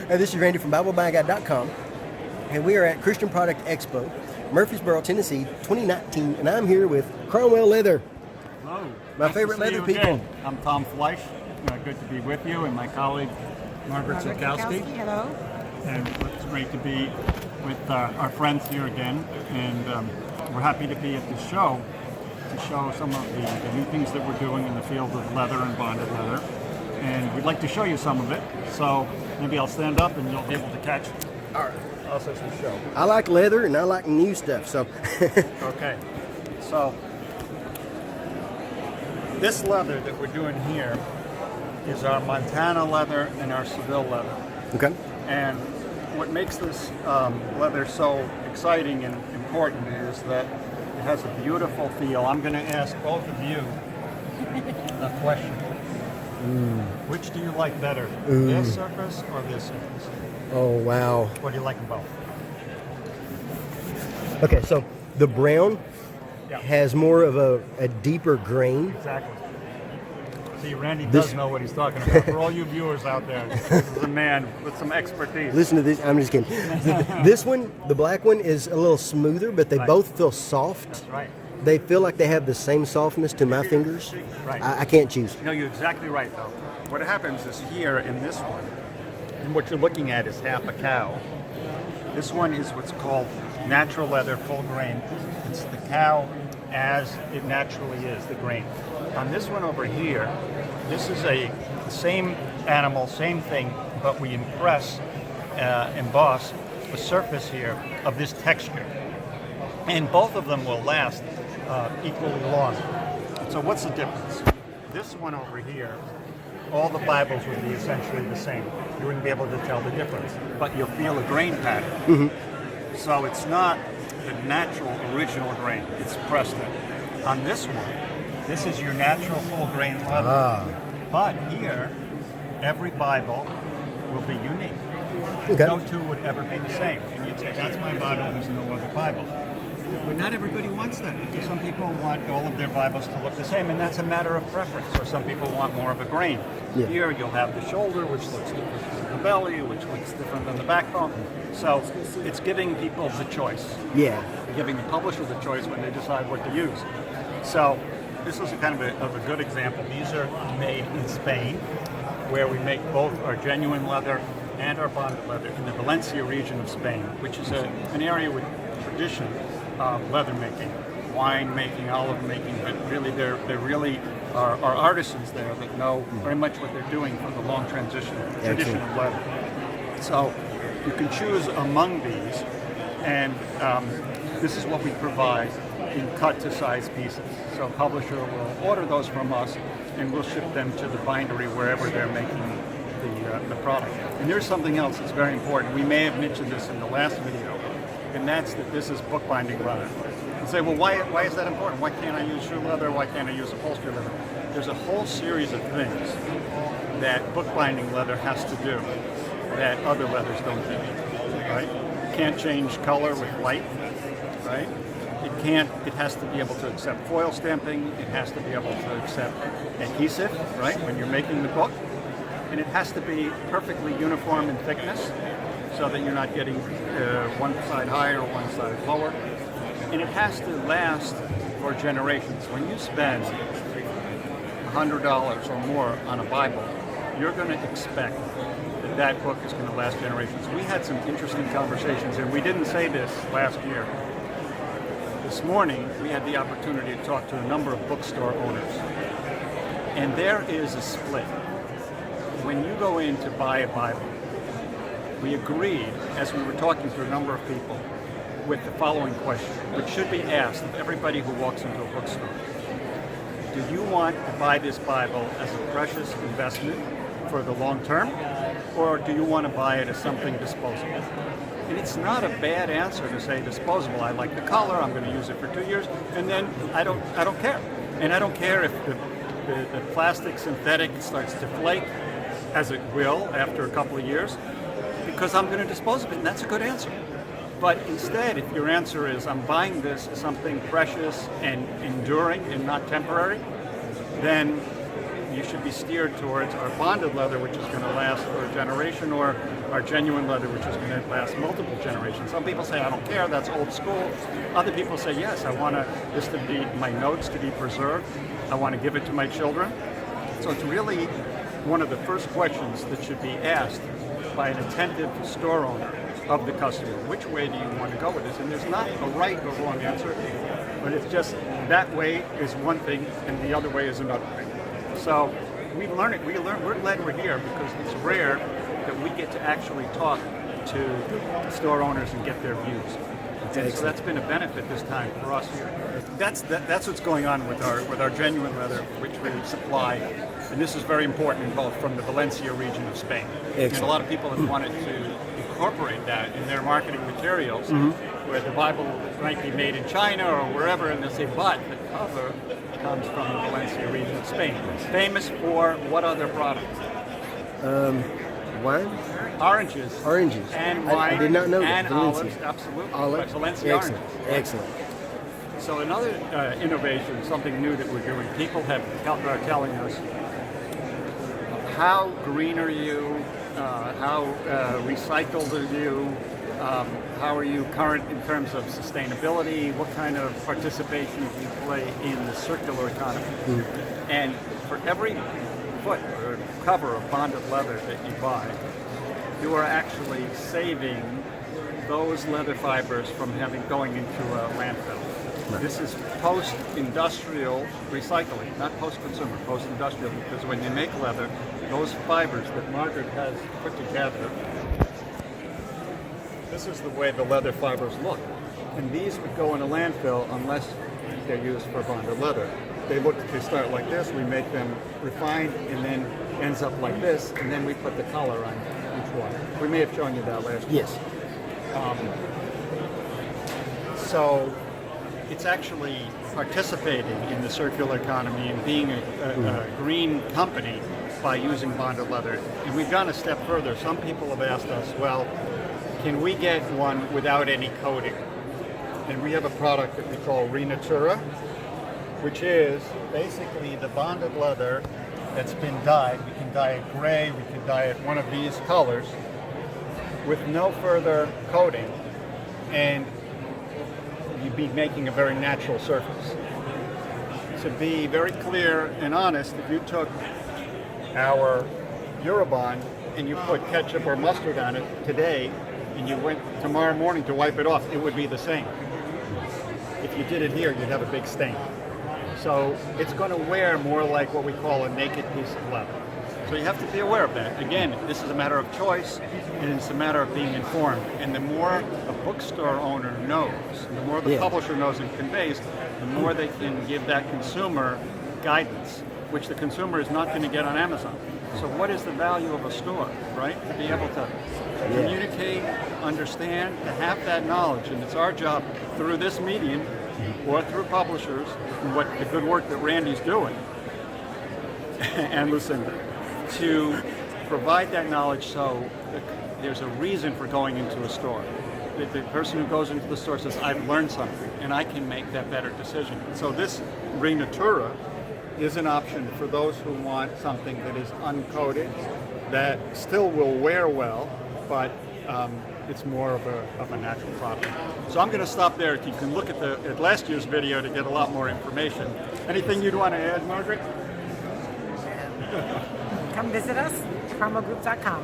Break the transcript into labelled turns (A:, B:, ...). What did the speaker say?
A: This is Randy from BibleBuyGuy.com, and we are at Christian Product Expo, Murfreesboro, Tennessee, 2019, and I'm here with Cromwell Leather.
B: Hello.
A: My favorite leather people.
B: Again. I'm Tom Fleisch. Good to be with you, and my colleague Margaret Zukowski.
C: Hello.
B: And it's great to be with our friends here again, and we're happy to be at this show to show some of the new things that we're doing in the field of leather and bonded leather. And we'd like to show you some of it, so maybe I'll stand up and you'll be able to catch
A: All right.
B: also some show.
A: I like leather and I like new stuff, so.
B: Okay, so this leather that we're doing here is our Montana leather and our Seville leather.
A: Okay.
B: And what makes this leather so exciting and important is that it has a beautiful feel. I'm going to ask both of you a question. Which do you like better, this surface or this surface?
A: Oh, wow.
B: What do you like about?
A: Okay, so the brown
B: Yeah.
A: has more of a deeper grain.
B: Exactly. See, Randy
A: This-
B: does know what he's talking about. For all you viewers out there, this is a man with some expertise.
A: Listen to this. I'm just kidding. This one, the black one, is a little smoother, but they
B: Right.
A: both feel soft.
B: That's right.
A: They feel like they have the same softness to my fingers.
B: Right.
A: I can't choose.
B: No, you're exactly right, though. What happens is here in this one, and what you're looking at is half a cow. This one is what's called natural leather, full grain. It's the cow as it naturally is, the grain. On this one over here, this is the same animal, same thing, but we emboss the surface here of this texture. And both of them will last equally long. So what's the difference? This one over here, all the Bibles would be essentially the same. You wouldn't be able to tell the difference, but you'll feel a grain pattern. So it's not the natural original grain, it's pressed in. On this one, this is your natural full grain leather. But here, every Bible will be unique.
A: Okay.
B: No two would ever be the same. And you'd say, that's my Bible, there's no other Bible. But not everybody wants that. Some people want all of their Bibles to look the same, and that's a matter of preference. Or some people want more of a grain.
A: Yeah.
B: Here you'll have the shoulder, which looks different than the belly, which looks different than the backbone. So it's giving people the choice.
A: Yeah.
B: Giving the publisher the choice when they decide what to use. So this is a kind of a good example. These are made in Spain, where we make both our genuine leather and our bonded leather in the Valencia region of Spain, which is an area with tradition of leather making, wine making, olive making, but really they're really are artisans there that know very much what they're doing from the long tradition of leather. So you can choose among these, and this is what we provide in cut to size pieces. So a publisher will order those from us, and we'll ship them to the bindery wherever they're making the product. And there's something else that's very important. We may have mentioned this in the last video, and that's that this is bookbinding leather. You say, well, why is that important? Why can't I use shoe leather? Why can't I use upholstery leather? There's a whole series of things that bookbinding leather has to do that other leathers don't do, right? It can't change color with light, right? It has to be able to accept foil stamping. It has to be able to accept adhesive, right, when you're making the book. And it has to be perfectly uniform in thickness so that you're not getting one side higher or one side lower. And it has to last for generations. When you spend $100 or more on a Bible, you're going to expect that that book is going to last generations. We had some interesting conversations, and we didn't say this last year. This morning, we had the opportunity to talk to a number of bookstore owners. And there is a split. When you go in to buy a Bible, we agreed, as we were talking to a number of people, with the following question, which should be asked of everybody who walks into a bookstore. Do you want to buy this Bible as a precious investment for the long term, or do you want to buy it as something disposable? And it's not a bad answer to say disposable. I like the color, I'm going to use it for 2 years, and then I don't care. And I don't care if the plastic synthetic starts to flake, as it will after a couple of years, because I'm going to dispose of it, and that's a good answer. But instead, if your answer is, I'm buying this as something precious and enduring and not temporary, then you should be steered towards our bonded leather, which is going to last for a generation, or our genuine leather, which is going to last multiple generations. Some people say, I don't care, that's old school. Other people say, yes, I want this to be my notes to be preserved. I want to give it to my children. So it's really one of the first questions that should be asked by an attentive store owner of the customer. Which way do you want to go with this? And there's not a right or wrong answer, but it's just that way is one thing and the other way is another thing. So we learn it. We're glad we're here because it's rare that we get to actually talk to store owners and get their views. And so that's been a benefit this time for us here. That's what's going on with our genuine leather, which we supply, and this is very important, both from the Valencia region of Spain. And a lot of people have wanted to incorporate that in their marketing materials, where the Bible might be made in China or wherever, and they'll say, but the cover comes from the Valencia region of Spain. Famous for what other products?
A: Wine?
B: Oranges. And wine.
A: I did not know that.
B: And olives, absolutely.
A: Olives.
B: Valencia
A: Excellent.
B: oranges.
A: Excellent.
B: So another innovation, something new that we're doing, people are telling us, how green are you? How recycled are you? How are you current in terms of sustainability? What kind of participation do you play in the circular economy? And for every foot or cover of bonded leather that you buy, you are actually saving those leather fibers from going into a landfill. Right. This is post-industrial recycling, not post-consumer, post-industrial, because when you make leather, those fibers that Margaret has put together, this is the way the leather fibers look. And these would go in a landfill unless they're used for bonded leather. They start like this, we make them refined, and then ends up like this, and then we put the color on each one. We may have shown you that last year.
A: Yes.
B: So it's actually participating in the circular economy and being a green company by using bonded leather. And we've gone a step further. Some people have asked us, well, can we get one without any coating? And we have a product that we call Renatura, which is basically the bonded leather that's been dyed. We can dye it gray, we can dye it one of these colors with no further coating, and you'd be making a very natural surface. To be very clear and honest, if you took our Eurobond and you put ketchup or mustard on it today, and you went tomorrow morning to wipe it off, it would be the same. If you did it here, you'd have a big stain. So it's going to wear more like what we call a naked piece of leather. So you have to be aware of that. Again, this is a matter of choice, and it's a matter of being informed. And the more a bookstore owner knows, the more the publisher knows and conveys, the more they can give that consumer guidance, which the consumer is not going to get on Amazon. So what is the value of a store, right? To be able to communicate, understand, to have that knowledge. And it's our job through this medium or through publishers, and what the good work that Randy's doing, and Lucinda, to provide that knowledge so there's a reason for going into a store. The person who goes into the store says, I've learned something, and I can make that better decision. So this Renatura is an option for those who want something that is uncoated, that still will wear well, but it's more of a natural product. So I'm going to stop there. You can look at last year's video to get a lot more information. Anything you'd want to add, Margaret?
C: Come visit us, cromwellgroup.com.